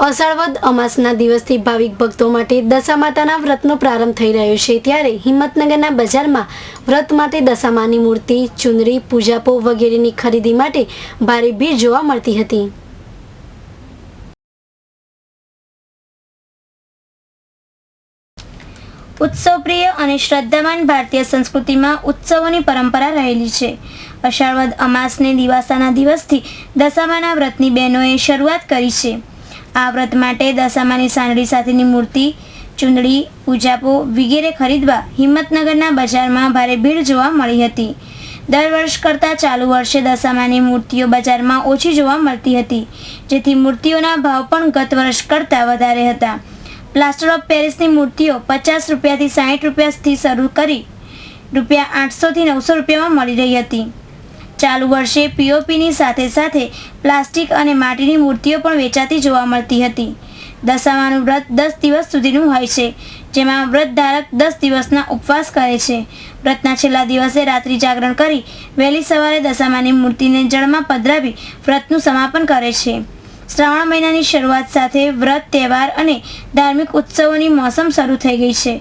અષાઢ વદ અમાસના દિવસથી ભાવિક ભક્તો માટે દશામાતાના વ્રતનો પ્રારંભ થઈ રહ્યો છે, ત્યારે હિંમતનગરના બજારમાં વ્રત માટે દશામાની મૂર્તિ, ચુંદડી, પૂજાપો વગેરેની ખરીદી માટે ભારે ભીડ જોવા મળતી હતી. ઉત્સવપ્રિય અને શ્રદ્ધાવાન ભારતીય સંસ્કૃતિમાં ઉત્સવોની પરંપરા રહેલી છે. અષાઢ વદ અમાસને દિવાસાના દિવસથી દશામાના વ્રતની બહેનોએ શરૂઆત કરી છે. આ વ્રત માટે દશામાની સાંડળી સાથેની મૂર્તિ, ચુંદડી, પૂજાપો વગેરે ખરીદવા હિંમતનગરના બજારમાં ભારે ભીડ જોવા મળી હતી. દર વર્ષ કરતાં ચાલુ વર્ષે દશામાની મૂર્તિઓ બજારમાં ઓછી જોવા મળતી હતી, જેથી મૂર્તિઓના ભાવ પણ ગત વર્ષ કરતાં વધારે હતા. પ્લાસ્ટર ઓફ પેરિસની મૂર્તિઓ 50 રૂપિયાથી 60 રૂપિયાથી શરૂ કરી રૂપિયા 800થી 900 રૂપિયામાં મળી રહી હતી. ચાલુ વર્ષે પીઓપીની સાથે સાથે પ્લાસ્ટિક અને માટીની મૂર્તિઓ પણ વેચાતી જોવા મળતી હતી. દશામાનું વ્રત 10 દિવસ સુધીનું હોય છે, જેમાં વ્રત ધારક 10 દિવસના ઉપવાસ કરે છે. વ્રતના છેલ્લા દિવસે રાત્રિ જાગરણ કરી વહેલી સવારે દશામાની મૂર્તિને જળમાં પધરાવી વ્રતનું સમાપન કરે છે. શ્રાવણ મહિનાની શરૂઆત સાથે વ્રત, તહેવાર અને ધાર્મિક ઉત્સવોની મોસમ શરૂ થઈ ગઈ છે.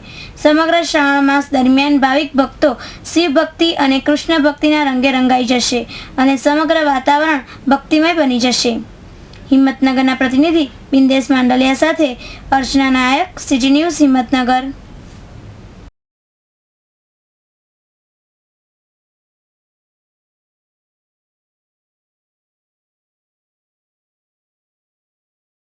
સમગ્ર શ્રાવણ માસ દરમિયાન ભાવિક ભક્તો શિવ ભક્તિ અને કૃષ્ણ ભક્તિના રંગે રંગાઈ જશે અને સમગ્ર વાતાવરણ ભક્તિમય બની જશે. હિંમતનગરના પ્રતિનિધિ બિંદેશ માંડલિયા સાથે અર્ચના નાયક, સિટી ન્યૂઝ, હિંમતનગર.